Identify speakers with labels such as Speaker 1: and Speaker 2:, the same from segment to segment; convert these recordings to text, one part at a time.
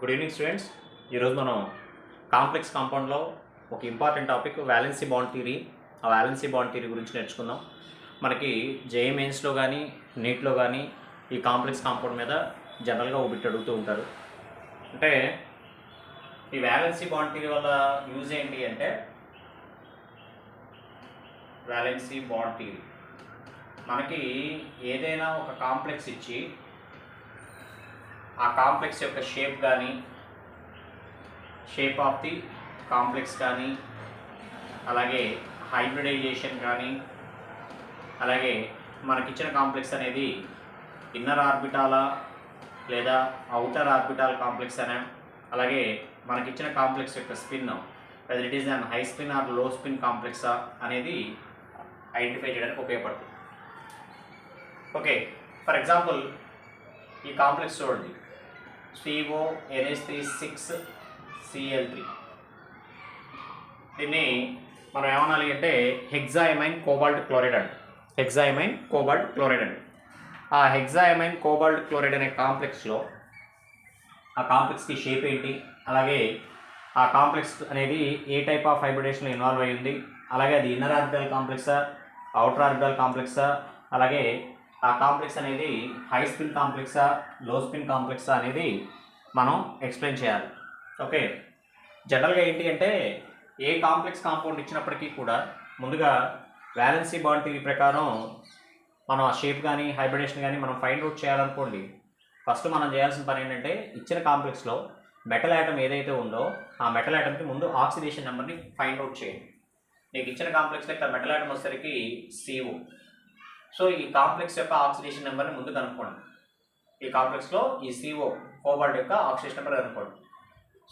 Speaker 1: Good evening students. ఈరోజు మనం complex కాంపౌండ్లో ఒక important topic valency bond theory. ఆ వ్యాలెన్సీ బాండ్ థియరీ గురించి నేర్చుకుందాం. మనకి జేఈఈ మెయిన్స్లో కానీ నీట్లో కానీ ఈ కాంప్లెక్స్ కాంపౌండ్ మీద జనరల్గా ఒక బిట్ అడుగుతూ ఉంటారు. అంటే ఈ వ్యాలెన్సీ బాండ్ థియరీ వల్ల యూజ్ ఏంటి అంటే, వ్యాలెన్సీ బాండ్ థియరీ మనకి ఏదైనా ఒక కాంప్లెక్స్ ఇచ్చి ఆ కాంప్లెక్స్ యొక్క షేప్ కానీ, షేప్ ఆఫ్ ది కాంప్లెక్స్ కానీ, అలాగే హైబ్రిడైజేషన్ కానీ, అలాగే మనకిచ్చిన కాంప్లెక్స్ అనేది ఇన్నర్ ఆర్బిటాలా లేదా అవుటర్ ఆర్బిటాల్ కాంప్లెక్స్ అనే, అలాగే మనకిచ్చిన కాంప్లెక్స్ యొక్క spin whether it is an high spin or low spin కాంప్లెక్సా అనేది ఐడెంటిఫై చేయడానికి ఉపయోగపడుతుంది. ఓకే, ఫర్ ఎగ్జాంపుల్ ఈ కాంప్లెక్స్ చూడండి, CONH36Cl3. దీన్ని మనం ఏమనాలి అంటే హెక్సాయమైన్ కోబాల్ట్ క్లోరైడ్ అంట. హెక్సాయమైన్ కోబాల్ట్ క్లోరైడ్ అంట. ఆ హెక్సాయమైన్ కోబాల్ట్ క్లోరైడ్ అనే కాంప్లెక్స్లో ఆ కాంప్లెక్స్కి షేప్ ఏంటి, అలాగే ఆ కాంప్లెక్స్ అనేది ఏ టైప్ ఆఫ్ హైబ్రిడేషన్లో ఇన్వాల్వ్ అయ్యింది, అలాగే అది ఇన్నర్ ఆర్బిటల్ కాంప్లెక్సా అవుటర్ ఆర్బిటల్ కాంప్లెక్సా, అలాగే ఆ కాంప్లెక్స్ అనేది హై స్పిన్ కాంప్లెక్సా లో స్పిన్ కాంప్లెక్సా అనేది మనం ఎక్స్ప్లెయిన్ చేయాలి. ఓకే, జనరల్గా ఏంటి అంటే ఏ కాంప్లెక్స్ కాంపౌండ్ ఇచ్చినప్పటికీ కూడా ముందుగా వ్యాలెన్సీ బాండ్ థియరీ ప్రకారం మనం ఆ షేప్ కానీ హైబ్రిడేషన్ కానీ మనం ఫైండ్ అవుట్ చేయాలనుకోండి, ఫస్ట్ మనం చేయాల్సిన పని ఏంటంటే ఇచ్చిన కాంప్లెక్స్లో మెటల్ యాటమ్ ఏదైతే ఉందో ఆ మెటల్ యాటమ్కి ముందు ఆక్సిడేషన్ నెంబర్ని ఫైండ్ అవుట్ చేయండి. నీకు ఇచ్చిన కాంప్లెక్స్లో ఇక్కడ మెటల్ యాటమ్ వచ్చేసరికి CO. సో ఈ కాంప్లెక్స్ యొక్క ఆక్సిడేషన్ నెంబర్ని ముందు కనుక్కోండి. ఈ కాంప్లెక్స్లో ఈ CO కోబాల్ట్ యొక్క ఆక్సిడేషన్ నెంబర్ కనుక్కోండి.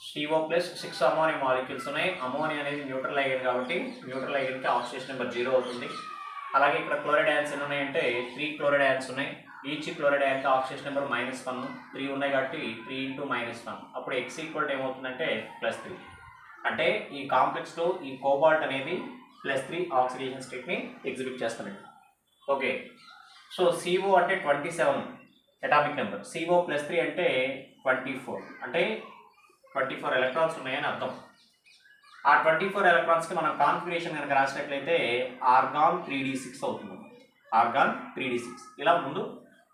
Speaker 1: CO + 6 అమోనియా మాలిక్యూల్స్ ఉన్నాయి. అమోనియా అనేది న్యూట్రల్ లైగెండ్ కాబట్టి న్యూట్రల్ లైగెండ్కి ఆక్సిడేషన్ నెంబర్ 0 అవుతుంది. అలాగే ఇక్కడ క్లోరైడ్ అయాన్స్ ఎన్ని ఉన్నాయంటే 3 క్లోరైడ్ అయాన్స్ ఉన్నాయి. ఈచ్ క్లోరైడ్ అయాన్కి ఆక్సిడేషన్ నెంబర్ -1, 3 ఉన్నాయి కాబట్టి 3 × -1, అప్పుడు X = ఏమవుతుందంటే +3. అంటే ఈ కాంప్లెక్స్లో ఈ కోబాల్ట్ అనేది +3 ఆక్సిడేషన్ స్టేట్ని ఎగ్జిబిట్ చేస్తానండి. ఓకే, సో CO అంటే 27 అటామిక్ నెంబర్, CO +3 అంటే 24, అంటే 24 ఎలక్ట్రాన్స్ ఉన్నాయని అర్థం. ఆ 24 ఎలక్ట్రాన్స్కి మనం కాన్ఫిగరేషన్ కనుక రాసినట్లయితే ఆర్గాన్ 3d6 అవుతుంది. Organ 3d6. ఇలా ముందు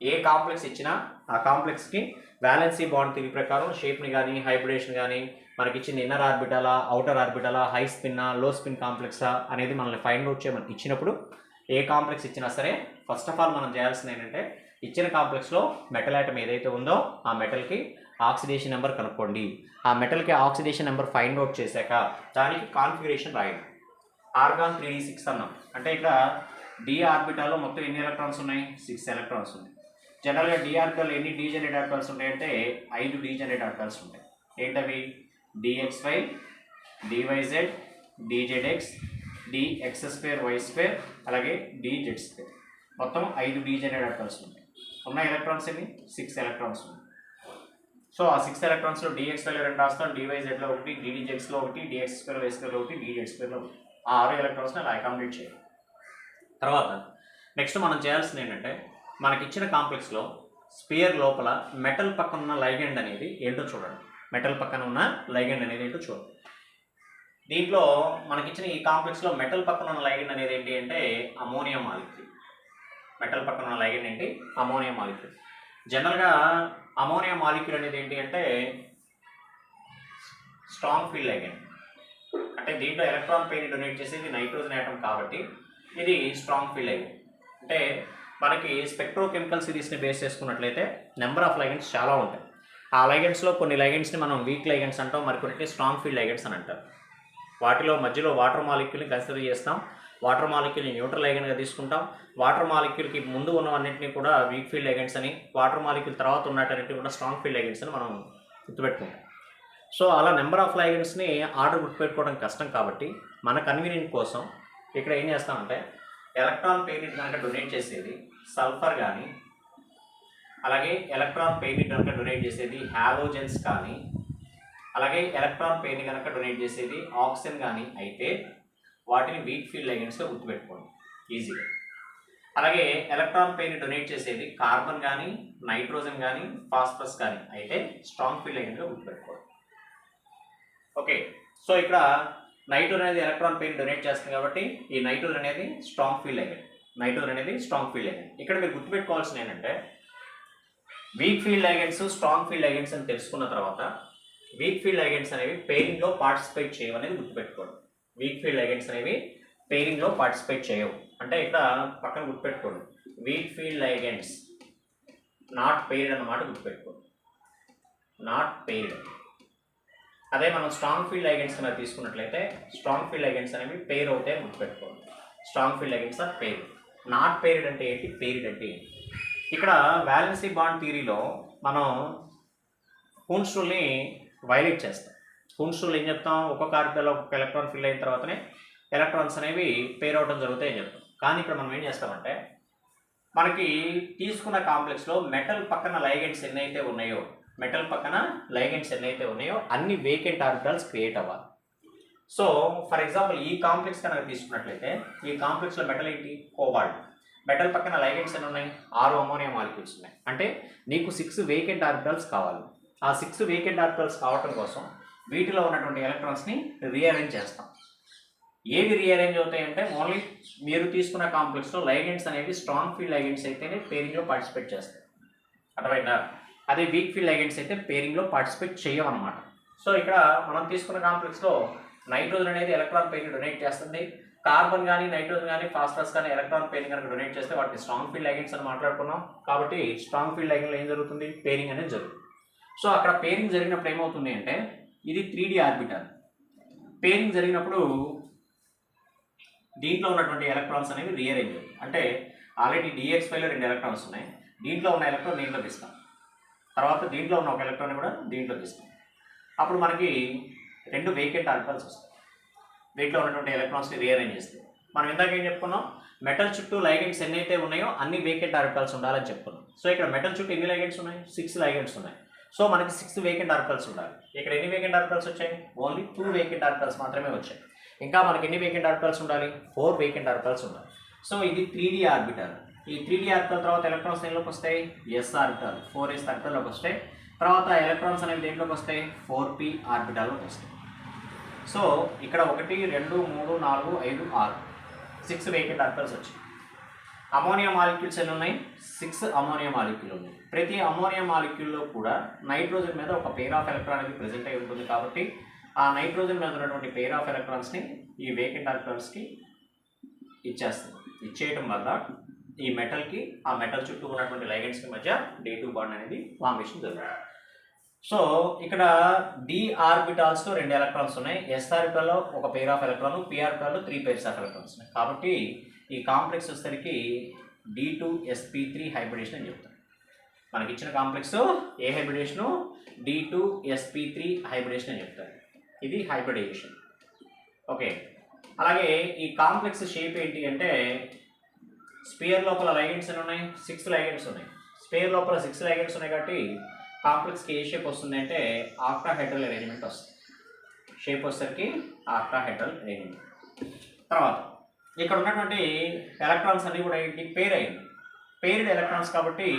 Speaker 1: ఏ కాంప్లెక్స్ ఇచ్చినా ఆ కాంప్లెక్స్కి వ్యాలెన్సీ బాండ్ థియరీ ప్రకారం షేప్ని కానీ హైబ్రిడేషన్ కానీ మనకి ఇచ్చిన ఇన్నర్ ఆర్బిటాలా అవుటర్ ఆర్బిటాలా హై స్పిన్నా లో స్పిన్ కాంప్లెక్సా అనేది మనల్ని ఫైండ్ అవుట్ చేయమని ఇచ్చినప్పుడు ఏ కాంప్లెక్స్ ఇచ్చినా సరే ఫస్ట్ ఆఫ్ ఆల్ మనం చేయాల్సింది ఏంటంటే ఇచ్చిన కాంప్లెక్స్లో మెటల్ యాటమ్ ఏదైతే ఉందో ఆ మెటల్కి ఆక్సిడేషన్ నెంబర్ కనుక్కోండి. ఆ మెటల్కి ఆక్సిడేషన్ నెంబర్ ఫైండ్ అవుట్ చేశాక దానికి కాన్ఫిగరేషన్ రాయండి. ఆర్గాన్ 3d6 అన్నాం అంటే ఇక్కడ డి ఆర్బిటాల్లో మొత్తం ఎన్ని ఎలక్ట్రాన్స్ ఉన్నాయి? 6 ఎలక్ట్రాన్స్ ఉన్నాయి. జనరల్గా డి ఆర్బిటాల్ ఎన్ని డీజనరేట్ ఆర్బిటాల్స్ ఉంటాయంటే 5 డీజనరేట్ ఆర్బిటాల్స్ ఉంటాయి. ఏంటవి? DXY, DYZ, DZX, DX2Y2, అలాగే DZ2. మొత్తం 5 డీజనరేట్ ఆర్బిటాల్స్ ఉంటాయి. ఉన్న ఎలక్ట్రాన్స్ ఎన్ని? 6 ఎలక్ట్రాన్స్ ఉన్నాయి. సో ఆ 6 ఎలక్ట్రాన్స్లో DXYలో 2 రాస్తాం, DYZలో 1, DDZలో 1, DX2Y2లో 1, DZ2లో 1. ఆ 6 ఎలక్ట్రాన్స్ని అలా అకామిడేట్ చేయాలి. తర్వాత నెక్స్ట్ మనం చేయాల్సింది ఏంటంటే మనకిచ్చిన కాంప్లెక్స్లో స్పియర్ లోపల మెటల్ పక్కన ఉన్న లైగెండ్ అనేది ఏంటో చూడండి. మెటల్ పక్కన ఉన్న లైగెండ్ అనేది ఏంటో చూడండి. దీంట్లో మనకిచ్చిన ఈ కాంప్లెక్స్లో మెటల్ పక్కన ఉన్న లైగెండ్ అనేది ఏంటి అంటే అమోనియా మాలిక్యూల్. మెటల్ పక్కన ఉన్న లైగెండ్ ఏంటి? Ammonia molecule. జనరల్గా అమోనియా మాలిక్యూల్ అనేది ఏంటి అంటే స్ట్రాంగ్ ఫీల్డ్ లైగెండ్. అంటే దీంట్లో ఎలక్ట్రాన్ పెయిర్ని డొనేట్ చేసేది నైట్రోజన్ ఆటమ్ కాబట్టి ఇది స్ట్రాంగ్ ఫీల్డ్ లైగెండ్. అంటే మనకి స్పెక్ట్రోకెమికల్ సిరీస్ని బేస్ చేసుకున్నట్లయితే నెంబర్ ఆఫ్ లైగెండ్స్ చాలా ఉంటాయి. ఆ లైగెండ్స్లో కొన్ని లైగెండ్స్ని మనం వీక్ లైగెండ్స్ అంటాం, మరికొన్ని స్ట్రాంగ్ ఫీల్డ్ లైగెండ్స్ అని అంటారు. వాటిలో మధ్యలో వాటర్ మాలిక్యూల్ని కన్సిడర్ చేస్తాం. వాటర్ మాలిక్యూల్ని న్యూట్రల్ లైగెండ్గా తీసుకుంటాం. వాటర్ మాలిక్యూల్కి ముందు ఉన్నవన్నింటినీ కూడా వీక్ ఫీల్డ్ లైగెండ్స్ అని, వాటర్ మాలిక్యూల్ తర్వాత ఉన్నట్టన్నింటినీ కూడా స్ట్రాంగ్ ఫీల్డ్ లైగెండ్స్ అని మనం గుర్తుపెట్టుకుంటాం. సో అలా నెంబర్ ఆఫ్ లైగెండ్స్ని ఆర్డర్ గుర్తుపెట్టుకోవడం కష్టం కాబట్టి మన కన్వీనియంట్ కోసం ఇక్కడ ఏం చేస్తామంటే ఎలక్ట్రాన్ పెయిర్ని కనుక డొనేట్ చేసేది సల్ఫర్ కానీ, అలాగే ఎలక్ట్రాన్ పెయిర్ని కనుక డొనేట్ చేసేది హాలోజన్స్ కానీ, అలాగే ఎలక్ట్రాన్ పెయిర్ని కనుక డొనేట్ చేసేది ఆక్సిజన్ కానీ అయితే వాటిని వీక్ ఫీల్డ్ లైగెండ్స్గా గుర్తుపెట్టుకోండి ఈజీగా. అలాగే ఎలక్ట్రాన్ పెయిర్ని డొనేట్ చేసేది కార్బన్ కానీ నైట్రోజన్ కానీ ఫాస్ఫరస్ కానీ అయితే స్ట్రాంగ్ ఫీల్డ్ లైగెండ్గా గుర్తుపెట్టుకోవాలి. ఓకే, సో ఇక్కడ నైట్రోజన్ అనేది ఎలక్ట్రాన్ పెయిర్ డొనేట్ చేస్తుంది కాబట్టి ఈ నైట్రోజన్ అనేది స్ట్రాంగ్ ఫీల్డ్ లైగెండ్. నైట్రోజన్ అనేది స్ట్రాంగ్ ఫీల్డ్ లైగెండ్. ఇక్కడ మీరు గుర్తుపెట్టుకోవాల్సింది ఏంటంటే week field ligands strong field ligands అని తెలుసుకున్న తర్వాత వీక్ ఫీల్డ్ లైగెండ్స్ అనేవి పెయిరింగ్లో పార్టిసిపేట్ చేయవు అనేది గుర్తుపెట్టుకోండి. వీక్ ఫీల్డ్ లైగెండ్స్ అనేవి పెయిరింగ్లో పార్టిసిపేట్ చేయవు అంటే ఇక్కడ పక్కన గుర్తుపెట్టుకోండి, week field ligands not paired అన్నమాట గుర్తుపెట్టుకోండి, నాట్ పెయిర్డ్. అదే మనం స్ట్రాంగ్ ఫీల్డ్ లైగెండ్స్ అనేది తీసుకున్నట్లయితే స్ట్రాంగ్ ఫీల్డ్ లైగెండ్స్ అనేవి పెయిర్ అవుతాయి గుర్తుపెట్టుకోండి. Strong field ligands are paired. Not paired అంటే ఏంటి, పెయిర్డ్ అంటే ఏంటి? ఇక్కడ వ్యాలెన్సీ బాండ్ థియరీలో మనం హూన్స్ రూల్ని వైలేట్ చేస్తాం. హూన్స్ రూల్ ఏం చెప్తాం, ఒక్కొక్క ఆర్బిటాల్లో ఒక్కొక్క ఎలక్ట్రాన్ ఫిల్ అయిన తర్వాతనే ఎలక్ట్రాన్స్ అనేవి పేర్ అవడం జరుగుతాయి అని చెప్తాం. కానీ ఇక్కడ మనం ఏం చేస్తామంటే మనకి తీసుకున్న కాంప్లెక్స్లో మెటల్ పక్కన లైగెండ్స్ ఎన్నైతే ఉన్నాయో అన్ని వేకెంట్ ఆర్బిటాల్స్ క్రియేట్ అవ్వాలి. సో ఫర్ ఎగ్జాంపుల్ ఈ కాంప్లెక్స్ కనుక తీసుకున్నట్లయితే ఈ కాంప్లెక్స్లో మెటల్ ఏంటి, కోబాల్ట్. మెటల్ పక్కన లైగెండ్స్ ఎన్ని ఉన్నాయి, 6 అమోనియా మాలిక్యూల్స్ ఉన్నాయి. అంటే నీకు 6 వేకెంట్ ఆర్బిటాల్స్ కావాలి. ఆ 6 వేకెంట్ ఆర్బిటాల్స్ కావటం కోసం వీటిలో ఉన్నటువంటి ఎలక్ట్రాన్స్ని రీఅరేంజ్ చేస్తాం. ఏవి రీఅరేంజ్ అవుతాయంటే ఓన్లీ మీరు తీసుకున్న కాంప్లెక్స్లో లైగెండ్స్ అనేవి స్ట్రాంగ్ ఫీల్డ్ లైగెండ్స్ అయితేనే పేరింగ్లో పార్టిసిపేట్ చేస్తాయి. అర్థమైందా? అదే వీక్ ఫీల్డ్ లైగెండ్స్ అయితే పేరింగ్లో పార్టిసిపేట్ చేయమన్నమాట. సో ఇక్కడ మనం తీసుకున్న కాంప్లెక్స్లో నైట్రోజన్ అనేది ఎలక్ట్రాన్ పెయిర్ని డొనేట్ చేస్తుంది. కార్బన్ కానీ నైట్రోజన్ కానీ ఫాస్ఫరస్ కానీ ఎలక్ట్రాన్ పెయిరింగ్ కనుక డొనేట్ చేస్తే వాటిని స్ట్రాంగ్ ఫీల్డ్ లైగెండ్స్ అని మాట్లాడుకున్నాం. కాబట్టి స్ట్రాంగ్ ఫీల్డ్ లైగెండ్లో ఏం జరుగుతుంది, పేరింగ్ అనేది జరుగుతుంది. సో అక్కడ పేరింగ్ జరిగినప్పుడు ఏమవుతుంది అంటే ఇది 3D ఆర్బిటాల్. పేరింగ్ జరిగినప్పుడు దీంట్లో ఉన్నటువంటి ఎలక్ట్రాన్స్ అనేవి రీఅరేంజ్ అవుతాయి. అంటే ఆల్రెడీ DX5లో 2 ఎలక్ట్రాన్స్ ఉన్నాయి, దీంట్లో ఉన్న ఎలక్ట్రాన్ దీంట్లో తీస్తాం, తర్వాత దీంట్లో ఉన్న ఒక ఎలక్ట్రాన్ కూడా దీంట్లో తీస్తాం. అప్పుడు మనకి 2 వేకెంట్ ఆర్బిటాల్స్ వస్తాయి. దీంట్లో ఉన్నటువంటి ఎలక్ట్రాన్స్ని రీఅరేంజ్ చేస్తే మనం ఇందాక ఏం చెప్పుకున్నాం, మెటల్ చుట్టూ లైగెండ్స్ ఎన్నైతే ఉన్నాయో అన్ని వేకెంట్ ఆర్బిటాల్స్ ఉండాలని చెప్పుకున్నాం. సో ఇక్కడ మెటల్ చుట్టూ ఎన్ని లైగెండ్స్ ఉన్నాయి, 6 లైగెండ్స్ ఉన్నాయి. సో మనకి 6 వేకెంట్ ఆర్బిటాల్స్ ఉండాలి. ఇక్కడ ఎన్ని వేకెంట్ ఆర్బిటాల్స్ వచ్చాయి, ఓన్లీ 2 వేకెంట్ ఆర్బిటాల్స్ మాత్రమే వచ్చాయి. ఇంకా మనకి ఎన్ని వేకెంట్ ఆర్బిటాల్స్ ఉండాలి, 4 వేకెంట్ ఆర్బిటాల్స్ ఉండాలి. సో ఇది 3D ఆర్బిటాల్. ఈ 3D ఆర్బిటాల్ తర్వాత ఎలక్ట్రాన్స్ దేనిలోకి వస్తాయి, S ఆర్బిటాల్, 4s ఆర్బిటాల్లోకి వస్తాయి. తర్వాత ఎలక్ట్రాన్స్ అనేవి దేంట్లోకి వస్తాయి, 4p ఆర్బిటాల్లోకి వస్తాయి. సో ఇక్కడ 1 2 3 4 5 6 6 వేకెంట్ ఆర్బిటాల్స్ వచ్చాయి. అమోనియా మాలిక్యూల్స్ ఎన్ని ఉన్నాయి, 6 అమోనియా మాలిక్యూల్ ఉన్నాయి. ప్రతి అమోనియా మాలిక్యూల్లో కూడా నైట్రోజన్ మీద ఒక పెయిర్ ఆఫ్ ఎలక్ట్రాన్ అనేది ప్రెజెంట్ అయి ఉంటుంది. కాబట్టి ఆ నైట్రోజన్ మీద ఉన్నటువంటి పెయిర్ ఆఫ్ ఎలక్ట్రాన్స్ని ఈ వేకెంట్ ఆర్బిటాల్స్కి ఇచ్చేస్తుంది. ఇచ్చేయడం వల్ల ఈ మెటల్కి ఆ మెటల్ చుట్టూ ఉన్నటువంటి లైగెండ్స్కి మధ్య D2 బాండ్ అనేది ఫార్మేషన్ జరుగుతుంది. సో ఇక్కడ D ఆర్బిటాల్స్లో 2 ఎలక్ట్రాన్స్ ఉన్నాయి. S ఆర్బిటాల్లో ఒక pair of electron, P ఆర్బిటాల్లో 3 pairs of electrons ఉన్నాయి. కాబట్టి ఈ కాంప్లెక్స్ వచ్చేసరికి D2sp3 హైబ్రిడేషన్ అని చెప్తాం. మనకి ఇచ్చిన కాంప్లెక్స్ ఏ హైబ్రిడేషను, D2sp3 హైబ్రిడేషన్ అని చెప్తారు. ఇది హైబ్రిడైజేషన్. ఓకే, అలాగే ఈ కాంప్లెక్స్ షేప్ ఏంటి అంటే స్పియర్ లోపల లైగెండ్స్ ఎన్ని ఉన్నాయి, 6 లైగెండ్స్ ఉన్నాయి. స్పియర్ లోపల 6 లైగెండ్స్ ఉన్నాయి కాబట్టి కాంప్లెక్స్కి ఏ షేప్ వస్తుంది అంటే ఆక్టాహెడ్రల్ అరేంజ్మెంట్ వస్తుంది. షేప్ వచ్చేసరికి ఆక్టాహెడ్రల్ అరేంజ్మెంట్. తర్వాత ఇక్కడ ఉన్నటువంటి ఎలక్ట్రాన్స్ అన్నీ కూడా ఏంటి, పేర్ అయింది. పేర్డ్ ఎలక్ట్రాన్స్ కాబట్టి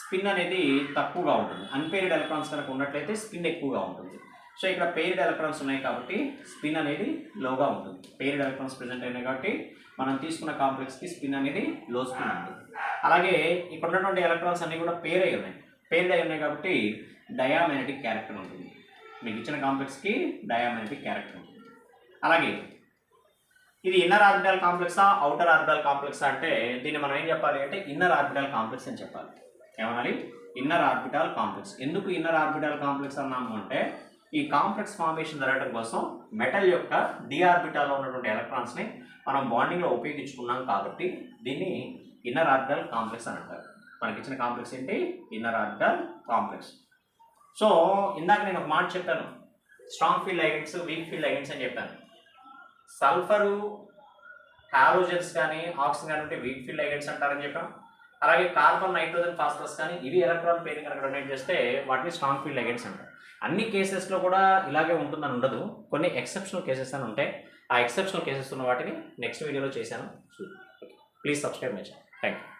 Speaker 1: స్పిన్ అనేది తక్కువగా ఉంటుంది. అన్పేర్డ్ ఎలక్ట్రాన్స్ కనుక ఉన్నట్లయితే స్పిన్ ఎక్కువగా ఉంటుంది. సో ఇక్కడ పేర్డ్ ఎలక్ట్రాన్స్ ఉన్నాయి కాబట్టి స్పిన్ అనేది లోగా ఉంటుంది. పేర్డ్ ఎలక్ట్రాన్స్ ప్రెజెంట్ అయినాయి కాబట్టి మనం తీసుకున్న కాంప్లెక్స్కి స్పిన్ అనేది లో స్పిన్ ఉంటుంది. అలాగే ఇక్కడ ఉన్నటువంటి ఎలక్ట్రాన్స్ అన్నీ కూడా పేర్ అయి ఉన్నాయి. పేర్డ్ అయి ఉన్నాయి కాబట్టి డయామాగ్నెటిక్ క్యారెక్టర్ ఉంటుంది. మీకు ఇచ్చిన కాంప్లెక్స్కి డయామాగ్నెటిక్ క్యారెక్టర్ ఉంటుంది. అలాగే ఇది ఇన్నర్ ఆర్బిటాల్ కాంప్లెక్సా అవుటర్ ఆర్బిటాల్ కాంప్లెక్సా అంటే దీన్ని మనం ఏం చెప్పాలి అంటే ఇన్నర్ ఆర్బిటాల్ కాంప్లెక్స్ అని చెప్పాలి. ఏమనాలి, ఇన్నర్ ఆర్బిటాల్ కాంప్లెక్స్. ఎందుకు ఇన్నర్ ఆర్బిటాల్ కాంప్లెక్స్ అన్నాము అంటే ఈ కాంప్లెక్స్ ఫార్మేషన్ జరగడం కోసం మెటల్ యొక్క D ఆర్బిటాల్లో ఉన్నటువంటి ఎలక్ట్రాన్స్ని మనం బాండింగ్లో ఉపయోగించుకున్నాం కాబట్టి దీన్ని ఇన్నర్ ఆర్బిటాల్ కాంప్లెక్స్ అని అంటారు. మనకి ఇచ్చిన కాంప్లెక్స్ ఏంటి, ఇన్నర్ ఆర్బిటాల్ కాంప్లెక్స్. సో ఇందాక నేను ఒక మాట చెప్పాను, strong field ligands, week field ligands అని చెప్పాను. సల్ఫరు, హాలోజన్స్ కానీ ఆక్సిజన్ కానీ ఉంటే వీక్ ఫీల్డ్ లైగెండ్స్ అంటారని చెప్పాం. అలాగే కార్బన్, నైట్రోజన్, ఫాస్ఫరస్ కానీ ఇవి ఎలక్ట్రాన్ పేరింగ్ కనుక డొనేట్ చేస్తే వాటిని స్ట్రాంగ్ ఫీల్డ్ లైగెండ్స్ అంటారు. అన్ని కేసెస్లో కూడా ఇలాగే ఉంటుందని ఉండదు, కొన్ని ఎక్సెప్షనల్ కేసెస్ అని ఉంటాయి. ఆ ఎక్సెప్షనల్ కేసెస్ ఉన్న వాటిని నెక్స్ట్ వీడియోలో చేశాను. Please subscribe my channel. Thank you.